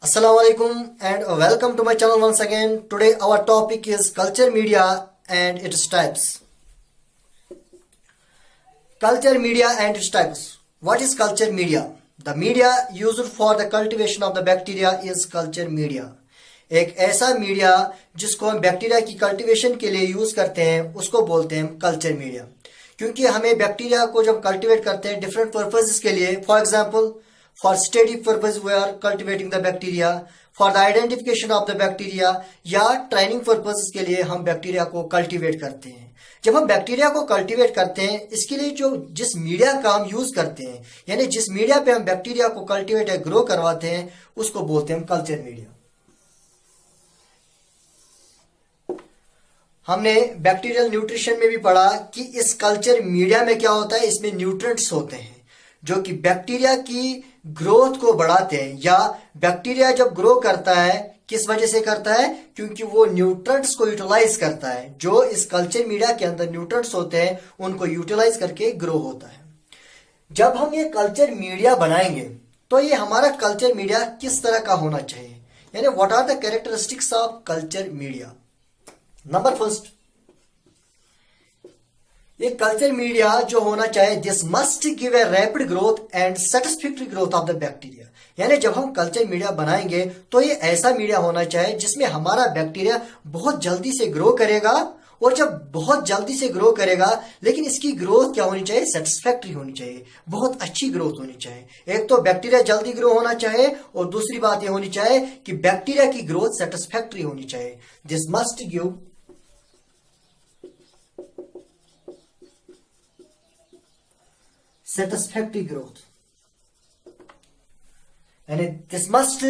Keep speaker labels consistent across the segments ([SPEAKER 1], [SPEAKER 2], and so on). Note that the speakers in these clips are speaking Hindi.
[SPEAKER 1] Assalamu alaikum and welcome to my channel once again. Today our topic is culture media and its types. Culture media and its types. What is culture media? The media used for the cultivation of the bacteria is culture media. एक ऐसा मीडिया जिसको हम बैक्टीरिया की कल्टीवेशन के लिए यूज करते हैं उसको बोलते हैं कल्चर मीडिया। क्योंकि हमें बैक्टीरिया को जब कल्टीवेट करते हैं डिफरेंट पर्पसेस के लिए, for example for study purpose we are cultivating the bacteria, for the identification of the bacteria या ट्रेनिंग पर्पज के लिए हम बैक्टीरिया को कल्टीवेट करते हैं। जब हम बैक्टीरिया को कल्टीवेट करते हैं इसके लिए जो जिस मीडिया का हम यूज करते हैं यानी जिस मीडिया पे हम बैक्टीरिया को कल्टीवेट या ग्रो करवाते हैं उसको बोलते हैं कल्चर मीडिया। हमने बैक्टीरियल न्यूट्रिशन में भी पढ़ा कि इस कल्चर मीडिया में क्या होता है, इसमें न्यूट्रिएंट्स होते हैं जो कि बैक्टीरिया की ग्रोथ को बढ़ाते हैं। या बैक्टीरिया जब ग्रो करता है किस वजह से करता है, क्योंकि वो न्यूट्रिएंट्स को यूटिलाइज करता है। जो इस कल्चर मीडिया के अंदर न्यूट्रिएंट्स होते हैं उनको यूटिलाइज करके ग्रो होता है। जब हम ये कल्चर मीडिया बनाएंगे तो ये हमारा कल्चर मीडिया किस तरह का होना चाहिए, यानी what are the characteristics of culture media. Number first, ये कल्चर मीडिया जो होना चाहिए this must give a rapid growth and satisfactory growth of the bacteria. यानी जब हम कल्चर मीडिया बनाएंगे तो ये ऐसा मीडिया होना चाहिए जिसमें हमारा बैक्टीरिया बहुत जल्दी से ग्रो करेगा। और जब बहुत जल्दी से ग्रो करेगा लेकिन इसकी ग्रोथ क्या होनी चाहिए, सेटिस्फैक्टरी होनी चाहिए, बहुत अच्छी ग्रोथ होनी चाहिए। एक तो बैक्टीरिया जल्दी ग्रो होना चाहिए और दूसरी बात यह होनी चाहिए कि बैक्टीरिया की ग्रोथ सेटिस्फैक्टरी होनी चाहिए। This must give satisfactory growth, and this must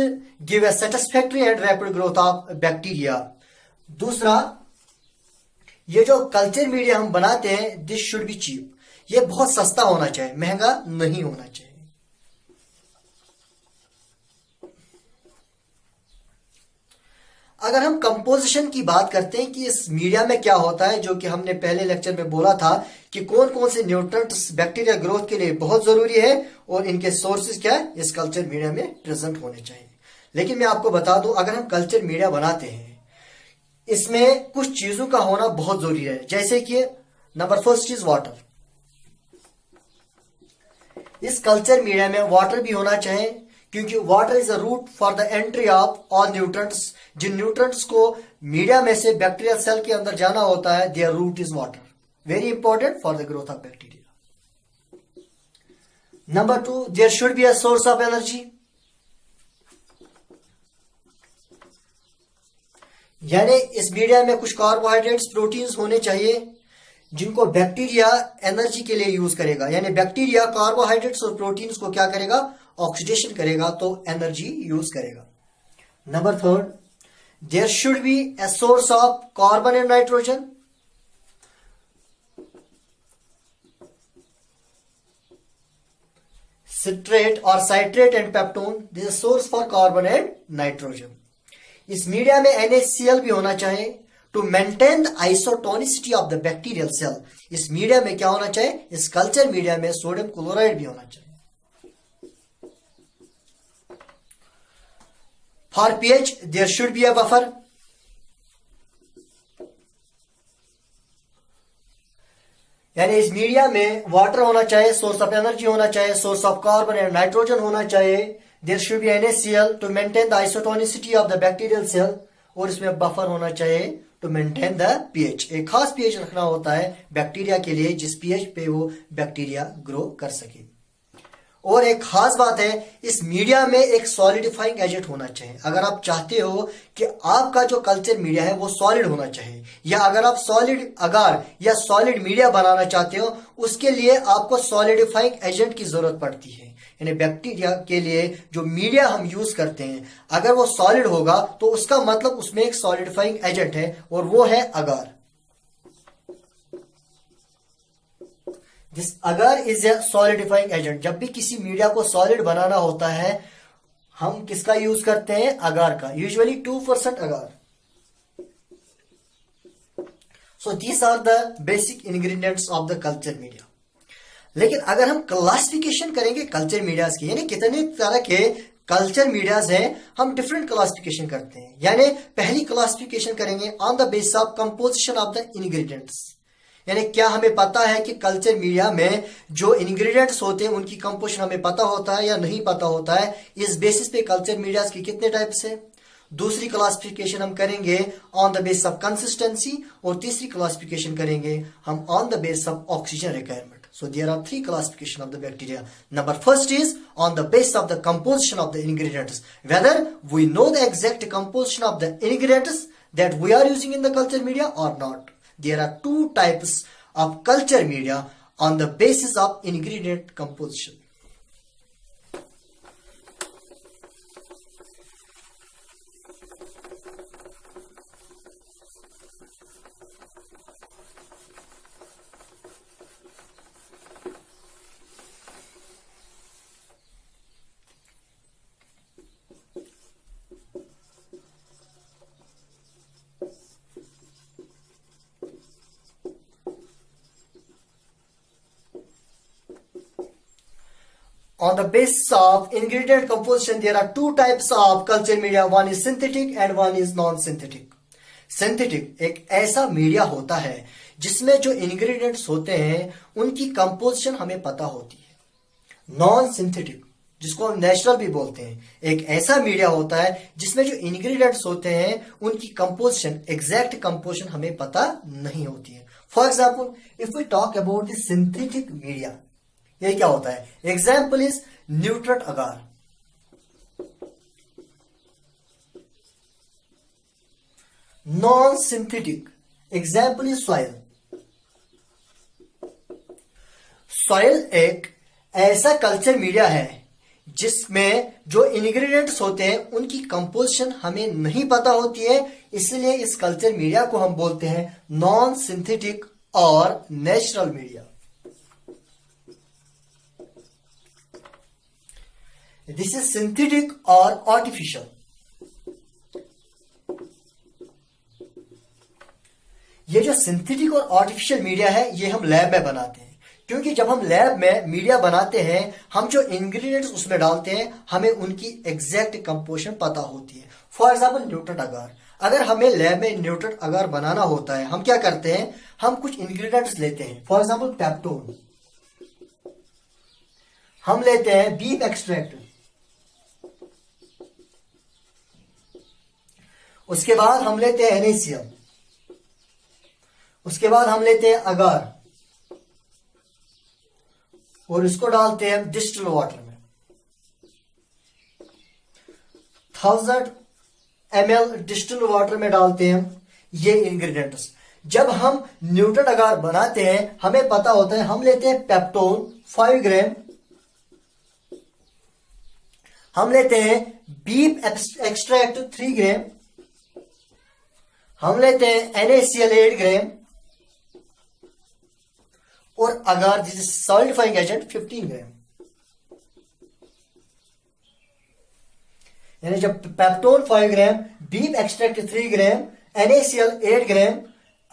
[SPEAKER 1] give a satisfactory and rapid growth of bacteria. दूसरा, ये जो कल्चर मीडिया हम बनाते हैं दिस शुड बी चीप, ये बहुत सस्ता होना चाहिए, महंगा नहीं होना चाहिए। अगर हम कंपोजिशन की बात करते हैं कि इस मीडिया में क्या होता है, जो कि हमने पहले लेक्चर में बोला था कि कौन कौन से न्यूट्रिएंट्स बैक्टीरिया ग्रोथ के लिए बहुत जरूरी है और इनके सोर्सेज क्या है इस कल्चर मीडिया में प्रेजेंट होने चाहिए। लेकिन मैं आपको बता दूं, अगर हम कल्चर मीडिया बनाते हैं इसमें कुछ चीजों का होना बहुत जरूरी है। जैसे कि नंबर फर्स्ट इज वाटर। इस कल्चर मीडिया में वाटर भी होना चाहिए क्योंकि water is a root for the entry of all nutrients. जिन न्यूट्रिएंट्स को मीडिया में से बैक्टीरियल सेल के अंदर जाना होता है there root is water, very important for the growth of bacteria. Number two, there should be a source of energy. यानी इस मीडिया में कुछ कार्बोहाइड्रेट्स प्रोटीन्स होने चाहिए जिनको बैक्टीरिया एनर्जी के लिए यूज करेगा। यानी बैक्टीरिया कार्बोहाइड्रेट्स और प्रोटीन्स को क्या करेगा, ऑक्सीडेशन करेगा तो एनर्जी यूज करेगा। Number third, there should be a source of carbon and nitrogen. Citrate और citrate and peptone this is source for carbon and nitrogen. इस मीडिया में NaCl भी होना चाहिए to maintain the isotonicity of the bacterial cell. इस मीडिया में क्या होना चाहिए, इस कल्चर मीडिया में सोडियम क्लोराइड भी होना चाहिए। For pH there should be a buffer. यानी इस मीडिया में वाटर होना चाहिए, सोर्स ऑफ एनर्जी होना चाहिए, source of carbon and nitrogen होना चाहिए। There should be NaCl to maintain the isotonicity of the bacterial cell. और इसमें बफर होना चाहिए टू मेंटेन द pH। एक खास pH रखना होता है बैक्टीरिया के लिए जिस pH पे वो बैक्टीरिया ग्रो कर सके। और एक खास बात है, इस मीडिया में एक सॉलिडिफाइंग एजेंट होना चाहिए। अगर आप चाहते हो कि आपका जो कल्चर मीडिया है वो सॉलिड होना चाहिए, या अगर आप सॉलिड अगार या सॉलिड मीडिया बनाना चाहते हो उसके लिए आपको सॉलिडिफाइंग एजेंट की जरूरत पड़ती है। यानी बैक्टीरिया के लिए जो मीडिया हम यूज करते हैं अगर वो सॉलिड होगा तो उसका मतलब उसमें एक सॉलिडिफाइंग एजेंट है और वो है agar. This agar is a solidifying agent. जब भी किसी मीडिया को सॉलिड बनाना होता है हम किसका यूज करते हैं, अगार का, usually 2% agar. So these are the basic ingredients of the culture media. लेकिन अगर हम क्लासिफिकेशन करेंगे कल्चर मीडियाज की, यानी कितने तरह के कल्चर मीडियाज हैं, हम डिफरेंट क्लासिफिकेशन करते हैं। यानी पहली क्लासिफिकेशन करेंगे on the basis of composition of the ingredients. यानी क्या हमें पता है कि कल्चर मीडिया में जो इंग्रेडिएंट्स होते हैं उनकी कंपोजिशन हमें पता होता है या नहीं पता होता है। इस बेसिस पे कल्चर मीडियाज की कितने टाइप्स है। दूसरी क्लासिफिकेशन हम करेंगे on the basis of consistency, और तीसरी क्लासिफिकेशन करेंगे हम on the basis of oxygen requirement. So there are three classification of the bacteria. Number first is on the basis of the composition of the ingredients. Whether we know the exact composition of the ingredients that we are using in the culture media or not. There are two types of culture media on the basis of ingredient composition. On the basis of ingredient composition, there are two types of culture media. One is synthetic and one is non-synthetic. Synthetic एक ऐसा मीडिया होता है जिसमें जो इंग्रेडिएंट्स होते हैं उनकी कंपोजिशन हमें पता होती है। नॉन सिंथेटिक, जिसको हम नेचुरल भी बोलते हैं, एक ऐसा मीडिया होता है जिसमें जो इंग्रेडिएंट्स होते हैं उनकी कंपोजिशन, एग्जैक्ट कंपोजिशन हमें पता नहीं होती है। For example, if we talk about the synthetic media, ये क्या होता है? Example is nutrient agar. Non synthetic example is soil. Soil एक ऐसा कल्चर मीडिया है जिसमें जो इंग्रेडिएंट्स होते हैं उनकी कंपोजिशन हमें नहीं पता होती है, इसलिए इस कल्चर मीडिया को हम बोलते हैं नॉन सिंथेटिक और natural media. This is synthetic और आर्टिफिशियल। ये जो सिंथेटिक और आर्टिफिशियल मीडिया है ये हम लैब में बनाते हैं, क्योंकि जब हम लैब में मीडिया बनाते हैं हम जो इंग्रेडिएंट्स उसमें डालते हैं हमें उनकी एग्जैक्ट कंपोजिशन पता होती है। फॉर एग्जाम्पल न्यूट्रट अगार, अगर हमें लैब में न्यूट्रट अगार बनाना होता है हम क्या करते हैं, हम कुछ इंग्रेडिएंट्स लेते हैं। फॉर एग्जाम्पल पेप्टोन, हम लेते हैं बीफ एक्सट्रैक्ट, उसके बाद हम लेते हैं NaCl, उसके बाद हम लेते हैं अगार और इसको डालते हैं डिस्टिल वाटर में। 1000 ml डिस्टिल वाटर में डालते हैं ये इंग्रेडिएंट्स। जब हम न्यूट्रट अगार बनाते हैं हमें पता होता है, हम लेते हैं पेप्टोन 5 ग्राम, हम लेते हैं बीफ एक्सट्रैक्ट 3 ग्राम, हम लेते हैं NaCl 8 ग्राम और अगार दिस इज सॉलिडिफाइंग एजेंट 15 ग्राम। यानी जब पेप्टोन 5 ग्राम, बीफ एक्सट्रैक्ट 3 ग्राम, NaCl 8 ग्राम,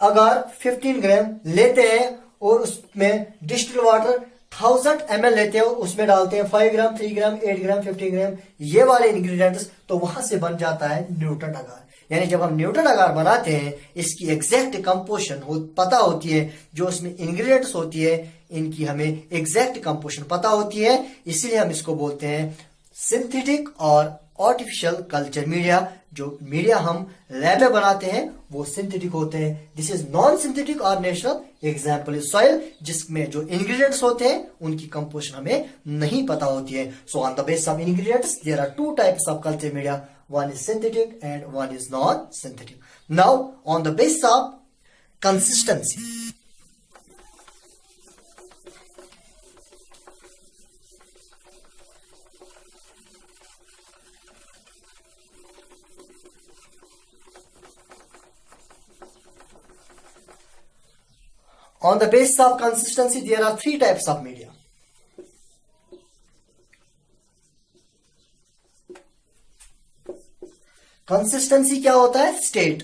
[SPEAKER 1] अगार 15 ग्राम लेते हैं और उसमें डिस्टिल वाटर 1000 ml लेते हैं और उसमें डालते हैं 5 ग्राम, 3 ग्राम, 8 ग्राम, 15 ग्राम ये वाले इंग्रेडिएंट्स, तो वहां से बन जाता है न्यूट्रट अगार। यानी जब हम न्यूट्रट अगार बनाते हैं इसकी एग्जैक्ट कंपोजिशन पता होती है, जो उसमें इंग्रेडिएंट्स होती है इनकी हमें एग्जैक्ट कंपोजिशन पता होती है, इसीलिए हम इसको बोलते हैं सिंथेटिक और आर्टिफिशियल कल्चर मीडिया। जो मीडिया हम लैब में बनाते हैं वो सिंथेटिक होते हैं। दिस इज नॉन सिंथेटिक और नेचुरल। एग्जाम्पल इज सॉइल, जिसमें जो इंग्रेडिएंट्स होते हैं उनकी कंपोजिशन हमें नहीं पता होती है। So on the basis of ingredients there are two types of culture media, one is synthetic and one is non-synthetic. Now on the basis of consistency, on the basis of consistency there are three types of media. Consistency क्या होता है? स्टेट,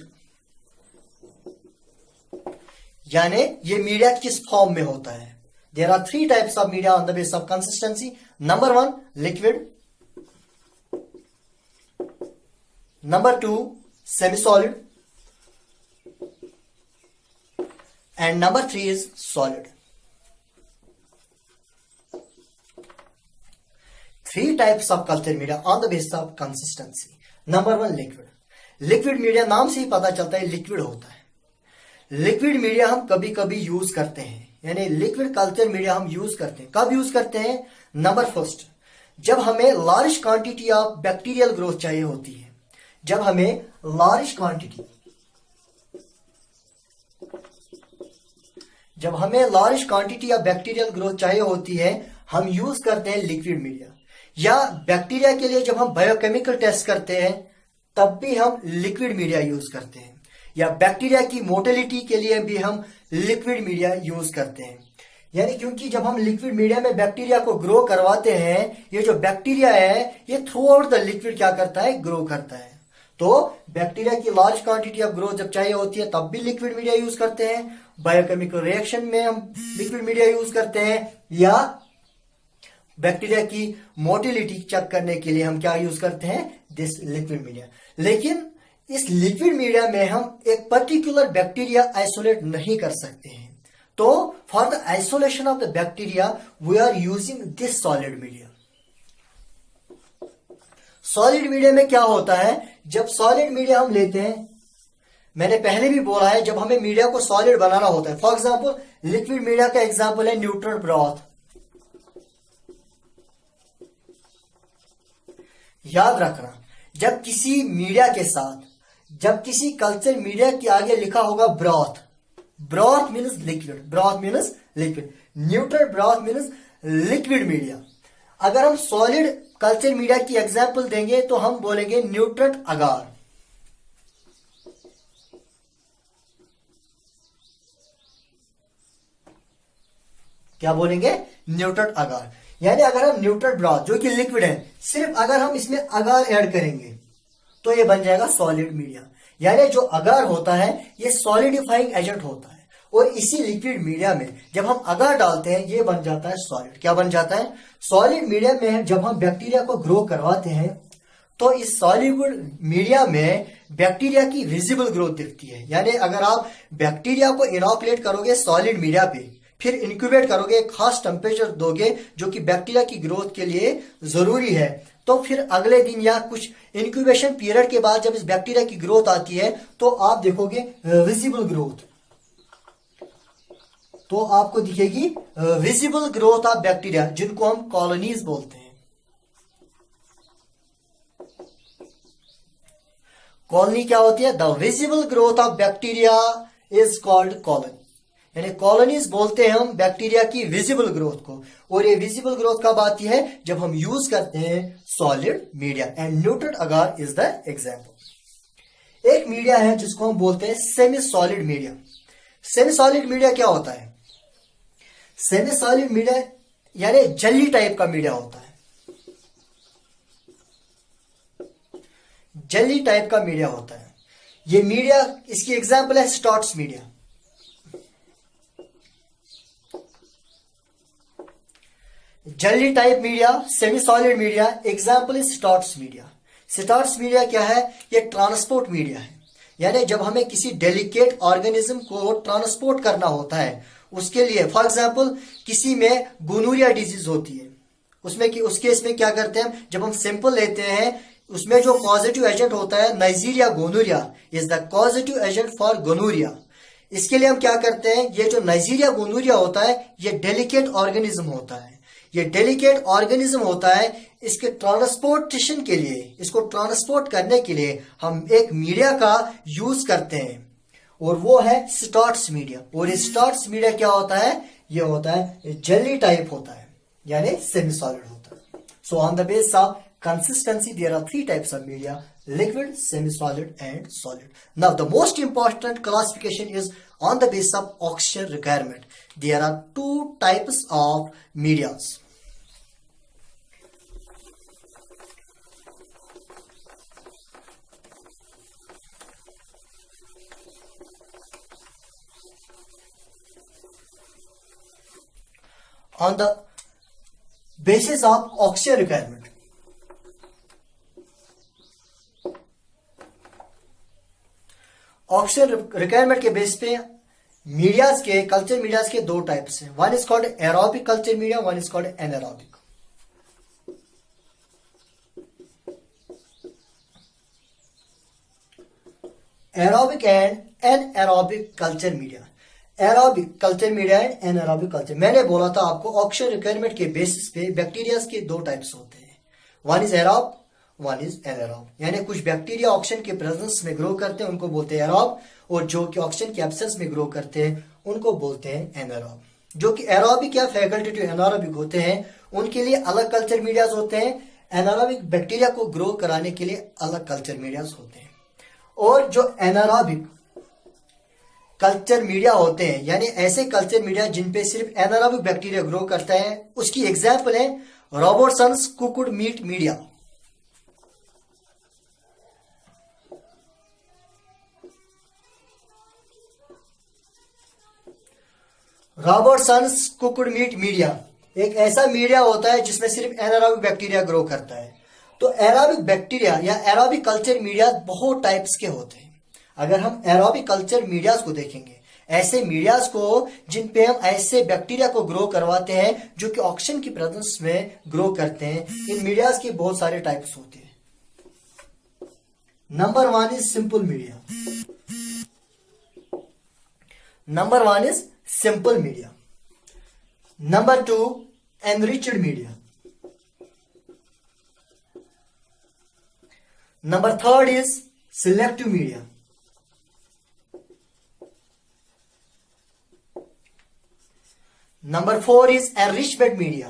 [SPEAKER 1] यानी ये मीडिया किस फॉर्म में होता है। There are 3 types of media on the basis of consistency. Number 1 liquid, Number 2, semi-solid. And number 3 is solid. 3 types of culture media on the basis of consistency. Number 1, liquid. Liquid media नाम से ही पता चलता है लिक्विड होता है। लिक्विड मीडिया हम कभी कभी यूज करते हैं, यानी लिक्विड कल्चर मीडिया हम यूज करते हैं। कब यूज करते हैं? नंबर फर्स्ट, जब हमें large quantity of bacterial growth चाहिए होती है। जब हमें large quantity of bacterial growth चाहिए होती है, हम यूज करते हैं लिक्विड मीडिया। या बैक्टीरिया के लिए जब हम बायोकेमिकल टेस्ट करते हैं तब भी हम लिक्विड मीडिया यूज करते हैं। या बैक्टीरिया की मोटिलिटी के लिए भी हम लिक्विड मीडिया यूज करते हैं। यानी क्योंकि जब हम लिक्विड मीडिया में बैक्टीरिया को ग्रो करवाते हैं, ये जो बैक्टीरिया है ये थ्रू आउट द लिक्विड क्या करता है? ग्रो करता है। तो बैक्टीरिया की लार्ज क्वांटिटी ऑफ ग्रोथ जब चाहिए होती है तब भी लिक्विड मीडिया यूज करते हैं। बायोकेमिकल रिएक्शन में हम लिक्विड मीडिया यूज करते हैं। या बैक्टीरिया की मोटिलिटी चेक करने के लिए हम क्या यूज करते हैं? This liquid media. लेकिन इस लिक्विड मीडिया में हम एक पर्टिकुलर बैक्टीरिया आइसोलेट नहीं कर सकते हैं। तो for the isolation of the bacteria we are using this solid media. Solid media में क्या होता है? जब सॉलिड मीडिया हम लेते हैं, मैंने पहले भी बोला है, जब हमें मीडिया को सॉलिड बनाना होता है, फॉर एग्जांपल लिक्विड मीडिया का एग्जांपल है न्यूट्रल ब्रॉथ। याद रखना, जब किसी मीडिया के साथ, जब किसी कल्चर मीडिया के आगे लिखा होगा broth, broth means liquid, broth means liquid, neutral broth means liquid media. अगर हम सॉलिड कल्चर मीडिया की एग्जांपल देंगे तो हम बोलेंगे न्यूट्रल अगार। क्या बोलेंगे? न्यूट्रल अगार। यानी अगर हम न्यूट्रल ब्रॉथ जो कि लिक्विड है, सिर्फ अगर हम इसमें अगार ऐड करेंगे तो ये बन जाएगा सॉलिड मीडिया। यानी जो अगार होता है ये सॉलिडिफाइंग एजेंट होता है, और इसी लिक्विड मीडिया में जब हम अगार डालते हैं ये बन जाता है सॉलिड। क्या बन जाता है? सॉलिड मीडिया में जब हम बैक्टीरिया को ग्रो करवाते हैं तो इस सॉलिड मीडिया में बैक्टीरिया की विजिबल ग्रोथ दिखती है। यानी अगर आप बैक्टीरिया को इनॉकुलेट करोगे सॉलिड मीडिया पे, फिर इंक्यूबेट करोगे, एक खास टेम्परेचर दोगे जो कि बैक्टीरिया की ग्रोथ के लिए जरूरी है, तो फिर अगले दिन या कुछ इंक्यूबेशन पीरियड के बाद जब इस बैक्टीरिया की ग्रोथ आती है तो आप देखोगे विजिबल ग्रोथ। तो आपको दिखेगी विजिबल ग्रोथ ऑफ बैक्टीरिया, जिनको हम कॉलोनीज बोलते हैं। कॉलोनी क्या होती है? The visible growth of bacteria is called colony. यानी कॉलोनीज बोलते हैं हम बैक्टीरिया की विजिबल ग्रोथ को। और ये विजिबल ग्रोथ कब आती है? जब हम यूज करते हैं solid media, and neutral agar is the example. एक मीडिया है जिसको हम बोलते हैं semi solid media. Semi solid media क्या होता है? सेमी सॉलिड मीडिया यानी जेली टाइप का मीडिया होता है। जेली टाइप का मीडिया होता है ये मीडिया। इसकी एग्जांपल है Stuart's media. Jelly type media, semi solid media, example is Stuart's media. Stuart's media क्या है? ये ट्रांसपोर्ट मीडिया है। यानी जब हमें किसी डेलिकेट ऑर्गेनिज्म को ट्रांसपोर्ट करना होता है, उसके लिए फॉर एग्जांपल किसी में गोनोरिया डिजीज होती है, उसमें कि उस केस में क्या करते हैं, जब हम सैंपल लेते हैं उसमें जो पॉजिटिव एजेंट होता है Neisseria gonorrhoea is the positive agent for gonorrhoea. इसके लिए हम क्या करते हैं, ये जो नाइजीरिया गोनोरिया होता है ये डेलिकेट ऑर्गेनिज्म होता है। ये डेलिकेट ऑर्गेनिज्म होता है, इसके ट्रांसपोर्टेशन के लिए, इसको ट्रांसपोर्ट करने के लिए हम एक मीडिया का यूज करते हैं और वो है स्टॉट्स मीडिया। और स्टॉट्स मीडिया क्या होता है? ये होता है जेली टाइप होता है, यानी सेमी सॉलिड होता है। So on the base of consistency there are 3 types of media: liquid, semi-solid and solid. Now the most important classification is on the basis of oxygen requirement. There are 2 types of medias. On the basis of oxygen requirement, oxygen requirement के बेस पे मीडियाज के, कल्चर मीडियाज के दो टाइप्स हैं. One is called aerobic culture media, one is called anaerobic. Aerobic and anaerobic culture media. Aerobic culture media and anaerobic culture. मैंने बोला था आपको ऑक्सीजन रिक्वायरमेंट के बेसिस पे बैक्टीरिया के दो टाइप्स होते हैं. One is aerobe, one is anaerobe. यानी कुछ बैक्टीरिया ऑक्सीजन के प्रेजेंस में ग्रो करते हैं, उनको बोलते हैं एरोब, और जो कि ऑक्सीजन के एब्सेंस में ग्रो करते हैं उनको बोलते हैं एनारोब. जो कि एरोबिक या फैकल्टेटिव एनारोबिक होते हैं उनके लिए अलग कल्चर मीडियाज होते हैं. एनारोबिक बैक्टीरिया को ग्रो कराने के लिए अलग कल्चर मीडियाज होते हैं. और जो एनारोबिक कल्चर मीडिया होते हैं, यानी ऐसे कल्चर मीडिया जिन पे सिर्फ एनारोबिक बैक्टीरिया ग्रो करता है, उसकी एग्जांपल है Robertson's cooked meat media. Robertson's cooked meat media एक ऐसा मीडिया होता है जिसमें सिर्फ एनारोबिक बैक्टीरिया ग्रो करता है. तो एरोबिक बैक्टीरिया या एरोबिक कल्चर मीडिया बहुत टाइप्स के होते हैं. अगर हम एरोबिक कल्चर मीडियाज को देखेंगे, ऐसे मीडियाज को जिन पे हम ऐसे बैक्टीरिया को ग्रो करवाते हैं जो कि ऑक्सीजन की प्रेजेंस में ग्रो करते हैं, इन मीडियाज के बहुत सारे टाइप्स होते हैं. Number one is simple media. Number one is simple media. Number two enriched media. Number third is selective media. Number four is enrichment media.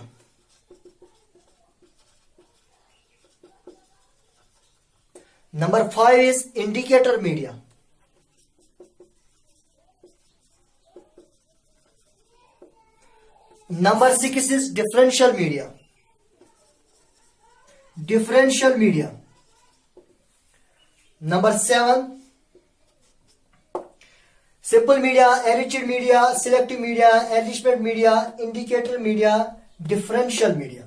[SPEAKER 1] Number five is indicator media. Number six is differential media. Differential media. Number seven, simple media, enriched media, selective media, enrichment media, indicator media, differential media.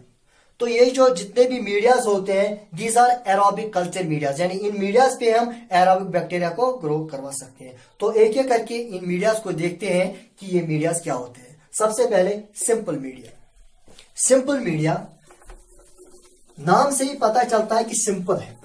[SPEAKER 1] तो ये जो जितने भी मीडियाज होते हैं, these are aerobic culture medias. यानी इन मीडियाज पे हम एरोबिक बैक्टीरिया को ग्रो करवा सकते हैं. तो एक एक करके इन मीडियाज को देखते हैं कि ये मीडियाज क्या होते हैं. सबसे पहले सिंपल मीडिया. सिंपल मीडिया नाम से ही पता चलता है कि सिंपल है,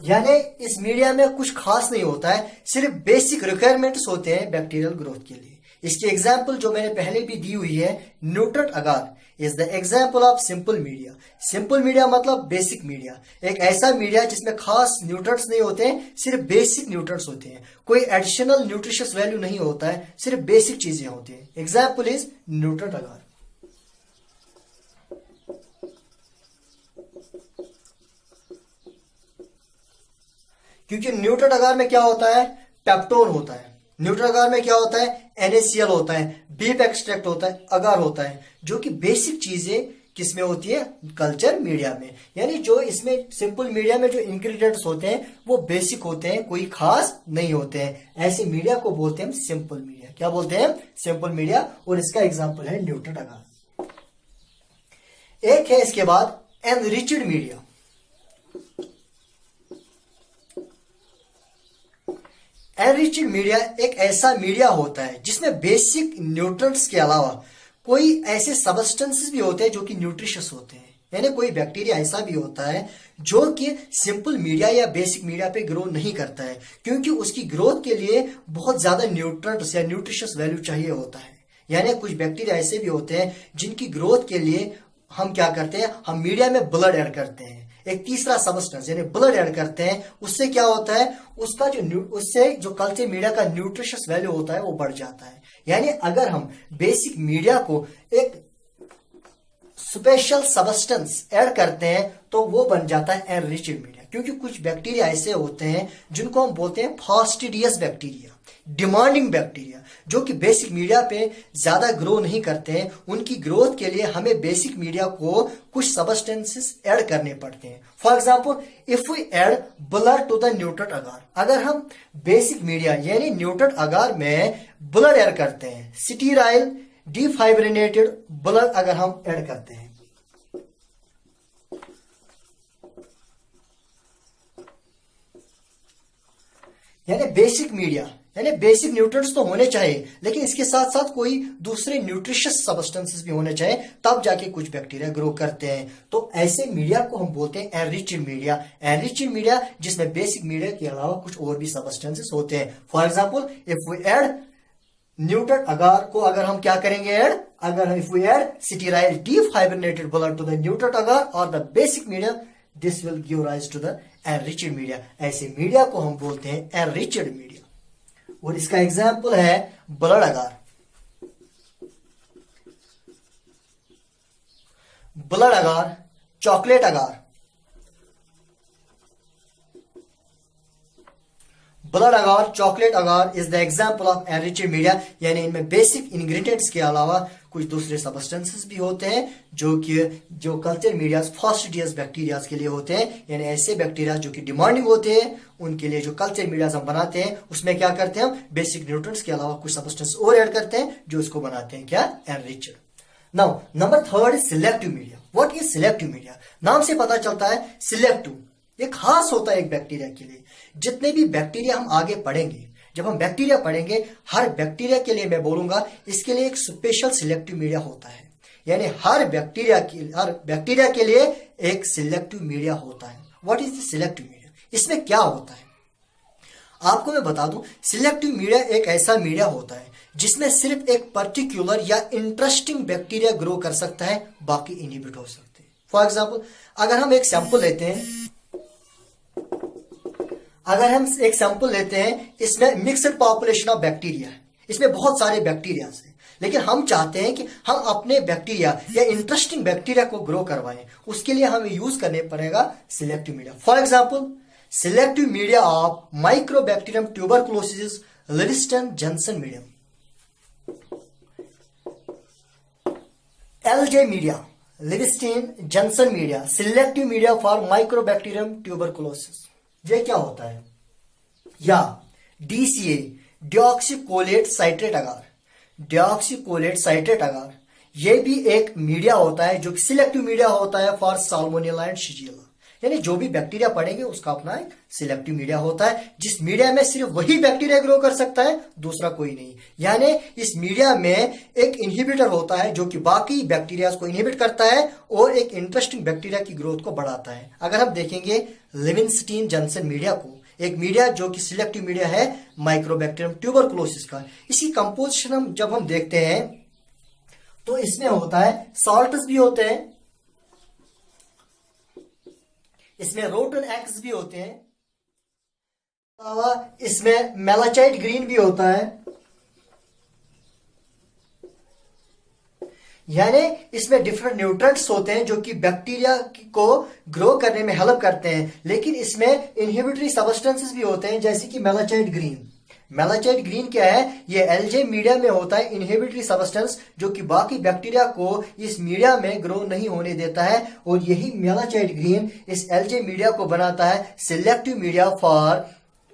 [SPEAKER 1] यानी इस मीडिया में कुछ खास नहीं होता है, सिर्फ बेसिक रिक्वायरमेंट्स होते हैं बैक्टीरियल ग्रोथ के लिए. इसकी एग्जांपल जो मैंने पहले भी दी हुई है, nutrient agar is the example of simple media. Simple media मतलब बेसिक मीडिया. एक ऐसा मीडिया जिसमें खास न्यूट्रेंट्स नहीं होते हैं, सिर्फ बेसिक न्यूट्रेंट्स होते हैं. कोई एडिशनल न्यूट्रिशियस वैल्यू नहीं होता है, सिर्फ बेसिक चीजें होती हैं. एग्जाम्पल इज न्यूट्रेंट अगार. क्योंकि न्यूट्रेंट अगार में क्या होता है, पेप्टोन होता है. न्यूट्रेंट अगार में क्या होता है, NaCl होता है, बीफ एक्सट्रैक्ट होता है, अगार होता है, जो कि बेसिक चीजें किसमें होती है, कल्चर मीडिया में. यानी जो इसमें सिंपल मीडिया में जो इंग्रेडिएंट्स होते हैं वो बेसिक होते हैं, कोई खास नहीं होते हैं. ऐसे मीडिया को बोलते हैं सिंपल मीडिया. क्या बोलते हैं, सिंपल मीडिया. और इसका एग्जाम्पल है न्यूट्रेंट अगार. एक है इसके बाद एनरिच्ड मीडिया. एनरिच्ड मीडिया एक ऐसा मीडिया होता है जिसमें बेसिक न्यूट्रिएंट्स के अलावा कोई ऐसे सबस्टेंसेस भी होते हैं जो कि न्यूट्रिशियस होते हैं. यानी कोई बैक्टीरिया ऐसा भी होता है जो कि सिंपल मीडिया या बेसिक मीडिया पे ग्रो नहीं करता है, क्योंकि उसकी ग्रोथ के लिए बहुत ज्यादा न्यूट्रिएंट्स या न्यूट्रिशियस वैल्यू चाहिए होता है. यानी कुछ बैक्टीरिया ऐसे भी होते हैं जिनकी ग्रोथ के लिए हम क्या करते हैं, हम मीडिया में ब्लड ऐड करते हैं, एक तीसरा सबस्टेंस यानी ब्लड ऐड करते हैं. उससे क्या होता है, उससे जो कल्चर मीडिया का न्यूट्रिशियस वैल्यू होता है वो बढ़ जाता है. यानी अगर हम बेसिक मीडिया को एक स्पेशल सबस्टेंस ऐड करते हैं तो वो बन जाता है एनरिच्ड मीडिया. क्योंकि कुछ बैक्टीरिया ऐसे होते हैं जिनको हम बोलते हैं फास्टिडियस बैक्टीरिया, डिमांडिंग बैक्टीरिया, जो कि बेसिक मीडिया पे ज्यादा ग्रो नहीं करते हैं. उनकी ग्रोथ के लिए हमें बेसिक मीडिया को कुछ सबस्टेंसेस ऐड करने पड़ते हैं. For example, if we add blood to the nutrient agar, अगर हम बेसिक मीडिया यानी न्यूट्रेंट अगार में ब्लड ऐड करते हैं, स्टीराइल डिफाइब्रिनेटेड ब्लड अगर हम ऐड करते हैं, यानी बेसिक मीडिया, यानी बेसिक न्यूट्रिएंट्स तो होने चाहिए, लेकिन इसके साथ साथ कोई दूसरे न्यूट्रिशियस सब्सटेंसेस भी होने चाहिए, तब जाके कुछ बैक्टीरिया ग्रो करते हैं। तो ऐसे मीडिया को हम बोलते हैं एनरिच्ड मीडिया। एनरिच्ड मीडिया जिसमें बेसिक मीडिया के अलावा कुछ और भी सब्सटेंसेस होते हैं। For example, if we add nutrient agar को अगर हम क्या करेंगे ऐड, अगर if we add sterile defibrinated blood to the nutrient agar और the basic media, this will give rise to the enriched media. ऐसे मीडिया को हम बोलते हैं एनरिच्ड मीडिया। और इसका एग्जाम्पल है blood agar. Blood agar, chocolate agar. Blood agar, chocolate agar is the example of enriched media, यानी इनमें बेसिक इंग्रेडिएंट्स के अलावा कुछ दूसरे सब्सटेंसेस भी होते हैं जो कल्चर मीडिया फास्टिडियस बैक्टीरिया के लिए होते हैं। यानी ऐसे बैक्टीरिया जो कि डिमांडिंग होते हैं, उनके लिए जो कल्चर मीडिया हम बनाते हैं उसमें क्या करते हैं हम बेसिक न्यूट्रिएंट्स के अलावा कुछ सब्सटेंस और ऐड करते हैं जो इसको बनाते हैं क्या, enriched. Now number third is selective media. What is selective media? नाम से पता चलता है सिलेक्टिव, ये खास होता है एक बैक्टीरिया के लिए। जितने भी बैक्टीरिया हम आगे पढ़ेंगे, जब हम बैक्टीरिया पढ़ेंगे, हर बैक्टीरिया के लिए मैं बोलूंगा इसके लिए एक स्पेशल सिलेक्टिव मीडिया होता है। यानी हर बैक्टीरिया के लिए एक सिलेक्टिव मीडिया होता है। What is the selective media? इसमें क्या होता है आपको मैं बता दूं। सिलेक्टिव मीडिया एक ऐसा मीडिया होता है जिसमें सिर्फ एक पर्टिकुलर या इंटरेस्टिंग बैक्टीरिया ग्रो कर सकता है, बाकी इनहिबिट हो सकते हैं। फॉर एग्जाम्पल, अगर हम एक सैंपल लेते हैं, इसमें मिक्सड पॉपुलेशन ऑफ बैक्टीरिया है, इसमें बहुत सारे बैक्टीरिया हैं, लेकिन हम चाहते हैं कि हम अपने बैक्टीरिया या इंटरेस्टिंग बैक्टीरिया को ग्रो करवाएं। उसके लिए हमें यूज करने पड़ेगा selective media. For example, selective media of mycobacterium tuberculosis Livingstone Johnson medium. LJ media, Livingstone Johnson media, selective media for mycobacterium tuberculosis. ये क्या होता है? या डीसीए, डिऑक्सीकोलेट साइट्रेट अगार। डिऑक्सीकोलेट साइट्रेट अगार ये भी एक मीडिया होता है जो सिलेक्टिव मीडिया होता है फॉर साल्मोनेला एंड शिजिएला। यानी जो भी बैक्टीरिया पढ़ेंगे उसका अपना एक सिलेक्टिव मीडिया होता है, जिस मीडिया में सिर्फ वही बैक्टीरिया ग्रो कर सकता है, दूसरा कोई नहीं। यानी इस मीडिया में एक इनहिबिटर होता है जो कि बाकी बैक्टीरिया को इनहिबिट करता है और एक इंटरेस्टिंग बैक्टीरिया की ग्रोथ को बढ़ाता है। अगर हम देखेंगे लिविंगस्टीन जॉनसन मीडिया को, एक मीडिया जो कि सिलेक्टिव मीडिया है माइक्रोबैक्टीरियम ट्यूबरकुलोसिस का, इसी कंपोजिशन जब हम देखते हैं तो इसमें होता है सॉल्ट्स भी होते हैं, इसमें रोटन एक्स भी होते हैं, इसमें मेलाचाइट ग्रीन भी होता है। यानी इसमें डिफरेंट न्यूट्रिएंट्स होते हैं जो कि बैक्टीरिया को ग्रो करने में हेल्प करते हैं, लेकिन इसमें इनहिबिटरी सब्सटेंसेस भी होते हैं जैसे कि मेलाचाइट ग्रीन। मेलाचाइट ग्रीन क्या है? ये एलजे मीडिया में होता है इनहिबिटरी सब्सटेंस जो कि बाकी बैक्टीरिया को इस मीडिया में ग्रो नहीं होने देता है, और यही मेलाचाइट ग्रीन इस एलजे मीडिया को बनाता है selective media for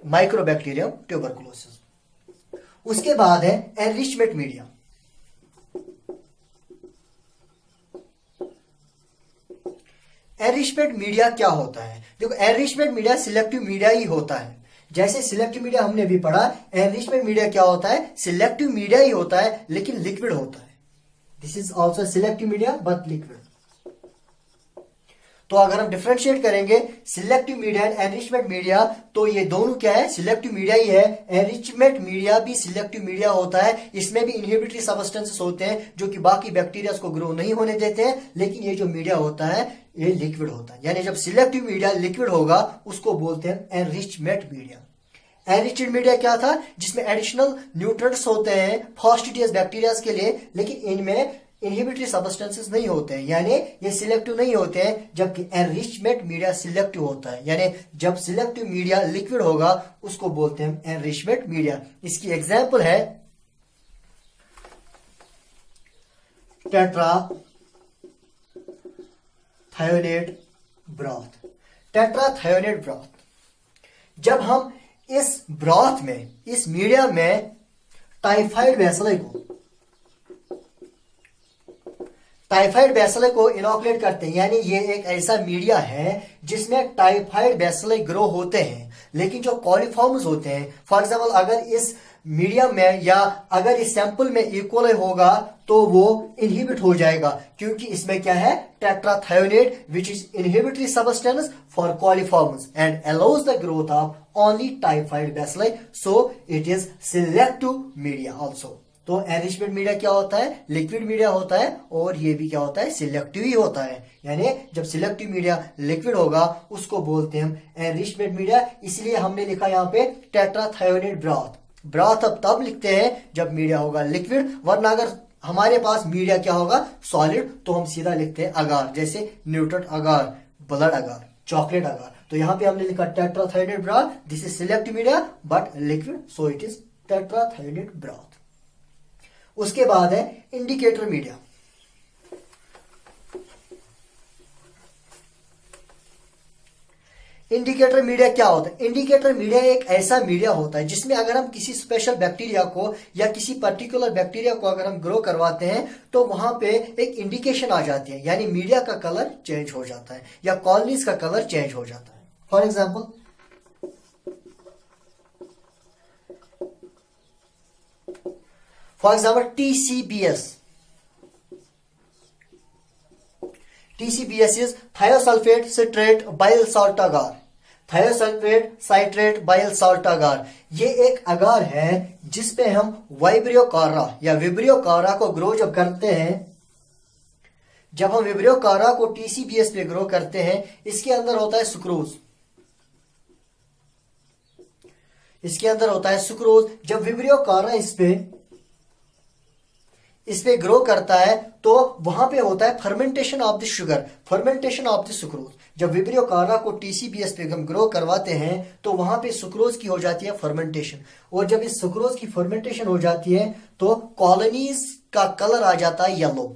[SPEAKER 1] mycobacterium tuberculosis. उसके बाद है एनरिचमेंट मीडिया। एनरिचमेंट मीडिया क्या होता है? देखो, एनरिचमेंट मीडिया सिलेक्टिव मीडिया ही होता है। जैसे सिलेक्टिव मीडिया हमने भी पढ़ा, एनरिचमेंट मीडिया क्या होता है? सिलेक्टिव मीडिया ही होता है लेकिन लिक्विड होता है। This is also selective media but liquid. तो अगर हम डिफरेंशिएट करेंगे selective media and enrichment media, तो ये दोनों क्या है? सिलेक्टिव मीडिया ही है। एनरिचमेंट मीडिया भी सिलेक्टिव मीडिया होता है, इसमें भी इनहिबिटरी सब्सटेंसेस होते हैं जो कि बाकी बैक्टीरिया को ग्रो नहीं होने देते हैं, लेकिन ये जो मीडिया होता है ये लिक्विड होता है। यानी जब सिलेक्टिव मीडिया लिक्विड होगा उसको बोलते हैं एनरिचमेंट मीडिया। एनरिच्ड मीडिया क्या था? जिसमें एडिशनल न्यूट्रिएंट्स होते हैं फास्टिडियस बैक्टीरिया के लिए, लेकिन इनमें इनहिबिटरी सब्सटेंसेस नहीं होते हैं, यानी ये सिलेक्टिव नहीं होते हैं, जबकि एनरिचमेंट मीडिया सिलेक्टिव होता है। यानी जब सिलेक्टिव मीडिया लिक्विड होगा उसको बोलते हैं एनरिचमेंट मीडिया। इसकी एग्जांपल है टेट्राथायोनेट ब्रॉथ। टेट्राथायोनेट ब्रॉथ, जब हम इस ब्रॉथ में, इस मीडिया में टाइफाइड बैसिलस को टाइफाइड बैसिलस को इनोकुलेट करते हैं, यानी ये एक ऐसा मीडिया है जिसमें टाइफाइड बैसिलस ग्रो होते हैं, लेकिन जो कॉलीफॉर्म्स होते हैं, फॉर एग्जाम्पल अगर इस मीडियम में या अगर इस सैंपल में इकोलाई होगा तो वो इनहिबिट हो जाएगा, क्योंकि इसमें क्या है, tetrathionate which is inhibitory substance for coliforms and allows the growth of only typhoid bacillus, so it is selective media also. तो एनरिचमेंट मीडिया क्या होता है, लिक्विड मीडिया होता है, और ये भी क्या होता है, सिलेक्टिव ही होता है। यानी जब सिलेक्टिव मीडिया लिक्विड होगा उसको बोलते हैं हम एनरिचमेंट मीडिया। इसलिए हमने लिखा यहाँ पे टेट्राथायोनेट ब्रॉथ। ब्रॉथ अब तब लिखते हैं जब मीडिया होगा लिक्विड, वरना अगर हमारे पास मीडिया क्या होगा, सॉलिड, तो हम सीधा लिखते हैं अगार, जैसे न्यूट्रल अगार, ब्लड अगार, चॉकलेट अगार। तो यहाँ पे हमने लिखा tetrathionate broth, this is selective media but liquid, so it is tetrathionate broth. उसके बाद है इंडिकेटर मीडिया। इंडिकेटर मीडिया क्या होता है? इंडिकेटर मीडिया एक ऐसा मीडिया होता है जिसमें अगर हम किसी स्पेशल बैक्टीरिया को या किसी पर्टिकुलर बैक्टीरिया को अगर हम ग्रो करवाते हैं तो वहां पे एक इंडिकेशन आ जाती है, यानी मीडिया का कलर चेंज हो जाता है या कॉलोनीज का कलर चेंज हो जाता है। For example TCBS. TCBS is thiosulfate citrate bile salt agar. Thiosulfate citrate bile salt agar, ये एक अगार है जिसपे हम वाइब्रियो कारा या विब्रियो कारा को ग्रो जब करते हैं, जब हम विब्रियो कारा को टीसीबीएस पे ग्रो करते हैं, इसके अंदर होता है सुक्रोज, इसके अंदर होता है सुक्रोज। जब विब्रियो कारा इस पे ग्रो करता है तो वहां पे होता है fermentation of the sugar, fermentation of the sucrose. जब विब्रियो कारा को टीसीबीएस पे हम ग्रो करवाते हैं तो वहां पे सुक्रोज की हो जाती है फर्मेंटेशन, और जब इस सुक्रोज की फर्मेंटेशन हो जाती है तो कॉलोनीज का कलर आ जाता है येलो।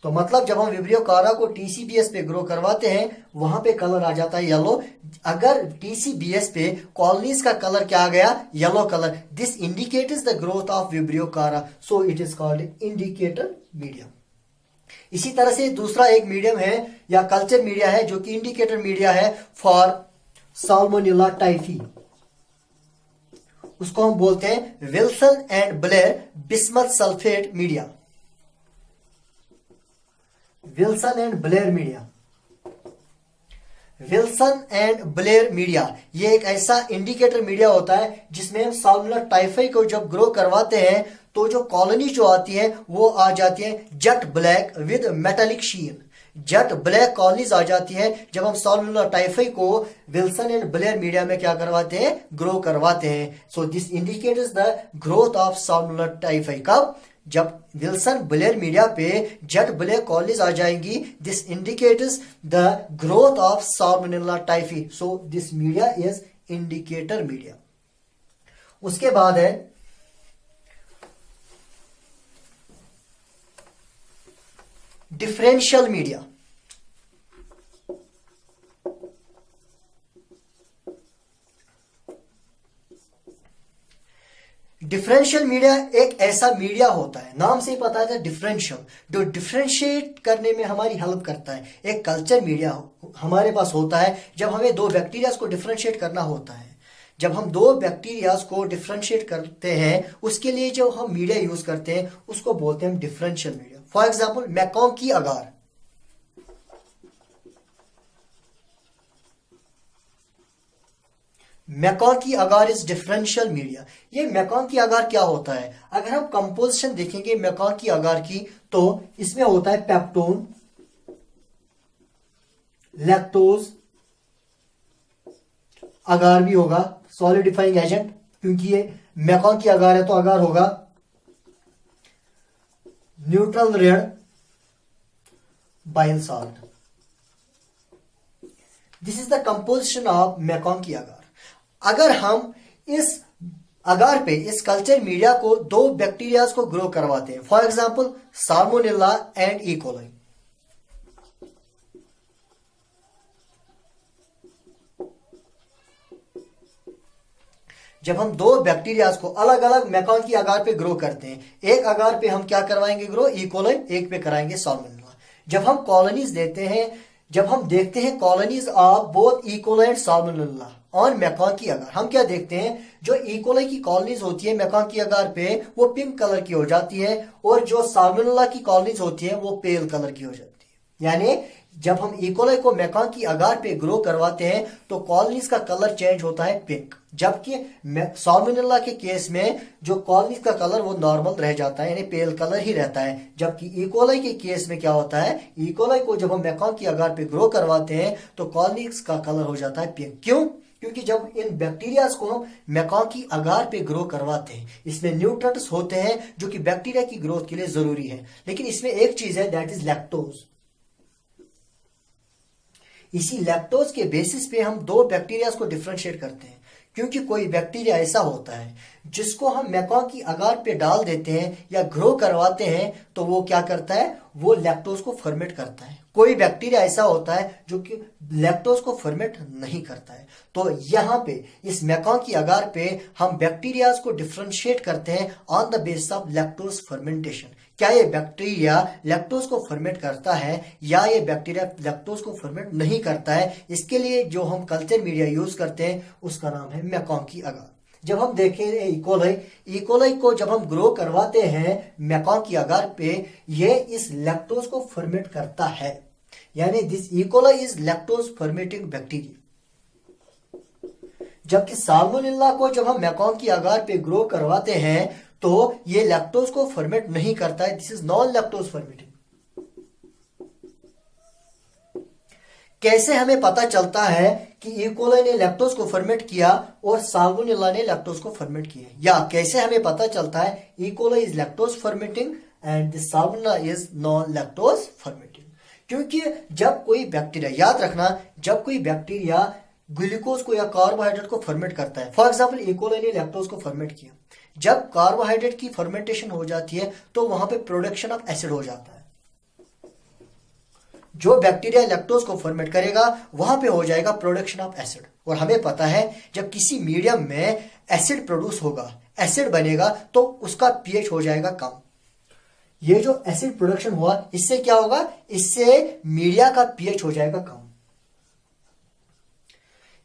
[SPEAKER 1] तो मतलब जब हम विब्रियो कारा को टीसीबीएस पे ग्रो करवाते हैं वहां पे कलर आ जाता है येलो। अगर टीसीबीएस पे कॉलोनीज का कलर क्या आ गया, yellow colour, this indicates the growth of Vibrio कारा, so it is called indicator medium. इसी तरह से दूसरा एक मीडियम है या कल्चर मीडिया है जो कि इंडिकेटर मीडिया है फॉर साल्मोनेला टाइफी, उसको हम बोलते हैं Wilson and Blair bismuth sulphate media. Wilson and Blair media, Wilson and Blair media ये एक ऐसा इंडिकेटर मीडिया होता है जिसमें हम साल्मोनेला टाइफी को जब ग्रो करवाते हैं तो जो कॉलोनी जो आती है वो आ जाती है jet black with metallic sheen, jet black colonies आ जाती है जब हम साल्मोनेला टाइफी को विल्सन एंड ब्लेयर मीडिया में क्या करवाते हैं, ग्रो करवाते हैं। So this indicates the growth of Salmonella typhi. कब? जब विल्सन ब्लेयर मीडिया पे जेट ब्लैक कॉलोनीज आ जाएंगी, this indicates the growth of Salmonella typhi, so this media is indicator media. उसके बाद है डिफरेंशियल मीडिया। डिफरेंशियल मीडिया एक ऐसा मीडिया होता है, नाम से ही पता है डिफरेंशियल, जो डिफरेंशिएट करने में हमारी हेल्प करता है। एक कल्चर मीडिया हमारे पास होता है जब हमें दो बैक्टीरियाज को डिफरेंशिएट करना होता है। जब हम दो बैक्टीरियाज को डिफरेंशिएट करते हैं उसके लिए जो हम मीडिया यूज करते हैं उसको बोलते हैं differential media. For example MacConkey agar, MacConkey agar is differential media. ये मैकॉन्की अगार क्या होता है? अगर हम कंपोजिशन देखेंगे मैकॉन्की अगार की तो इसमें होता है पेप्टोन, लैक्टोज, अगार भी होगा, सॉलिडिफाइंग एजेंट, क्योंकि ये मैकॉन्की अगार है तो अगार होगा, neutral red, bile salt. This is the composition of MacConkey agar. अगर हम इस अगार पे इस कल्चर मीडिया को दो बैक्टीरियाज को ग्रो करवाते हैं, for example salmonella and E coli, जब हम दो बैक्टीरियाज को अलग अलग मैकॉन की अगार पे ग्रो करते हैं, एक अगार पे हम क्या करवाएंगे ग्रो, ई कोलाई, एक पे कराएंगे साल्मोनेला। जब हम कॉलोनीज देते हैं, जब हम देखते हैं colonies of both E coli and salmonella on MECON की अगार, हम क्या देखते हैं, जो ई कोलाई की कॉलोनीज होती है मैकॉन की अगार पे वो पिंक कलर की हो जाती है, और जो साल्मोनेला की कॉलोनीज होती है वो पेल कलर की हो जाती है। यानी जब हम ई कोलाई को मैकॉन की अगार पे ग्रो करवाते हैं तो कॉलोनीज का कलर चेंज होता है पिंक, जबकि साल्मोनेला के केस में जो कॉलोनीज का कलर वो नॉर्मल रह जाता है, यानी पेल कलर ही रहता है। जबकि ई कोलाई के केस में क्या होता है, ई कोलाई को जब हम मैकॉन की अगार पे ग्रो करवाते हैं तो कॉलोनीज का कलर हो जाता है पिंक। क्यों? क्योंकि जब इन बैक्टीरियाज को हम मैकॉन की अगार पे ग्रो करवाते हैं, इसमें न्यूट्रिएंट्स होते हैं जो कि बैक्टीरिया की ग्रोथ के लिए जरूरी है, लेकिन इसमें एक चीज है, दैट इज लैक्टोज। इसी लैक्टोज के बेसिस पे हम दो बैक्टीरियाज को डिफरेंशिएट करते हैं, क्योंकि कोई बैक्टीरिया ऐसा होता है जिसको हम मैकॉन की अगार पे डाल देते हैं या ग्रो करवाते हैं तो वो क्या करता है, वो लैक्टोज को फर्मेट करता है। कोई बैक्टीरिया ऐसा होता है जो कि लैक्टोज को फर्मेट नहीं करता है। तो यहाँ पे इस मैकॉन की अगार पे हम बैक्टीरियाज को डिफरेंशिएट करते हैं on the basis of lactose fermentation. क्या ये बैक्टीरिया लैक्टोज को फर्मेट करता है या ये बैक्टीरिया लैक्टोज को फर्मेट नहीं करता है, इसके लिए जो हम कल्चर मीडिया यूज करते हैं उसका नाम है मैकॉन की अगार। जब हम देखें ई कोलाई को जब हम ग्रो करवाते हैं मैकॉन की अगार पे, ये इस लैक्टोज को फर्मेट करता है, यानी this E coli is lactose fermenting bacteria. जबकि साल्मोनेला को जब हम मैकॉन की अगार पे ग्रो करवाते हैं तो ये लैक्टोज को फर्मेट नहीं करता है, दिस इज नॉन लैक्टोज फर्मेटिंग। कैसे हमें पता चलता है कि ई कोलाई ने लैक्टोज को फर्मेट किया और साल्मोनेला ने लैक्टोज को फर्मेट किया, या कैसे हमें पता चलता है E coli is lactose fermenting and the Salmonella is non lactose fermenting? क्योंकि जब कोई बैक्टीरिया, याद रखना, जब कोई बैक्टीरिया ग्लूकोज को या कार्बोहाइड्रेट को फर्मेट करता है, फॉर एग्जांपल ई कोलाई ने लैक्टोज को फर्मेट किया, जब कार्बोहाइड्रेट की फर्मेंटेशन हो जाती है तो वहां पे प्रोडक्शन ऑफ एसिड हो जाता है। जो बैक्टीरिया लैक्टोज को फर्मेट करेगा वहां पे हो जाएगा प्रोडक्शन ऑफ एसिड, और हमें पता है जब किसी मीडियम में एसिड प्रोड्यूस होगा, एसिड बनेगा, तो उसका पीएच हो जाएगा कम। ये जो एसिड प्रोडक्शन हुआ इससे क्या होगा, इससे मीडिया का पीएच हो जाएगा कम।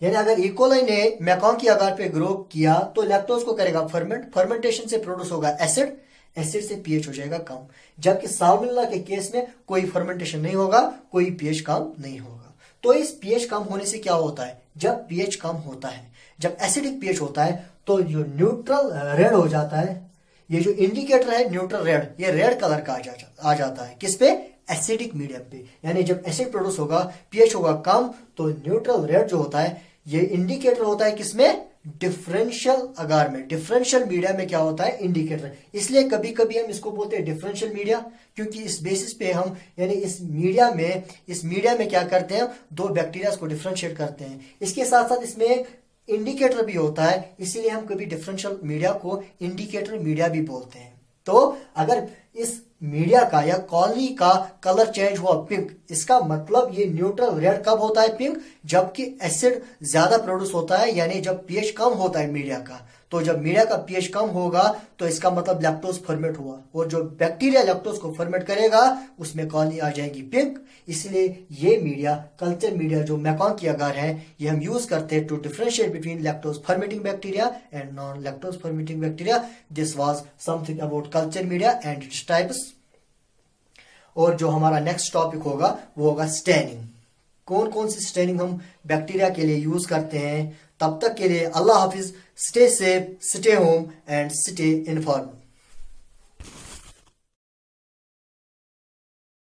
[SPEAKER 1] यानी अगर ई कोलाई ने मैकॉन की अगार पे ग्रो किया तो लैक्टोज को करेगा फर्मेंट, फर्मेंटेशन से प्रोड्यूस होगा एसिड, एसिड से पीएच हो जाएगा कम। जबकि साल्मोनेला के केस में कोई फर्मेंटेशन नहीं होगा, कोई पीएच कम नहीं होगा। तो इस पीएच कम होने से क्या होता है, जब पीएच कम होता है, जब एसिडिक पीएच होता है तो जो न्यूट्रल रेड हो जाता है, ये जो इंडिकेटर है न्यूट्रल रेड, ये रेड कलर का आ जाता है किस पे, एसिडिक मीडियम पे। यानी जब एसिड प्रोड्यूस होगा, पीएच होगा कम, तो न्यूट्रल रेड जो होता है ये इंडिकेटर होता है किसमें, डिफरेंशियल अगार में। डिफरेंशियल मीडिया में क्या होता है, इंडिकेटर। इसलिए कभी कभी हम इसको बोलते हैं डिफरेंशियल मीडिया, क्योंकि इस बेसिस पे हम, यानी इस मीडिया में क्या करते हैं, दो बैक्टीरिया को डिफरेंशिएट करते हैं। इसके साथ साथ इसमें एक इंडिकेटर भी होता है, इसीलिए हम कभी डिफरेंशियल मीडिया को इंडिकेटर मीडिया भी बोलते हैं। तो अगर इस मीडिया का या कॉलोनी का कलर चेंज हुआ पिंक, इसका मतलब ये न्यूट्रल रेड कब होता है, पिंक, जबकि एसिड ज्यादा प्रोड्यूस होता है, यानी जब पीएच कम होता है मीडिया का। तो जब मीडिया का पीएच कम होगा तो इसका मतलब लैक्टोज फर्मेट हुआ, और जो बैक्टीरिया लैक्टोज को फर्मेट करेगा उसमें कॉलोनी आ जाएगी पिंक। इसलिए ये मीडिया, कल्चर मीडिया जो मैकॉन की अगार है, ये हम यूज करते हैं to differentiate between lactose fermenting bacteria and non lactose fermenting bacteria. This was something about culture media and its types. और जो हमारा नेक्स्ट टॉपिक होगा वो होगा स्टेनिंग। कौन कौन सी स्टेनिंग हम बैक्टीरिया के लिए यूज करते हैं। तब तक के लिए अल्लाह हाफिज, stay safe, stay home and stay informed.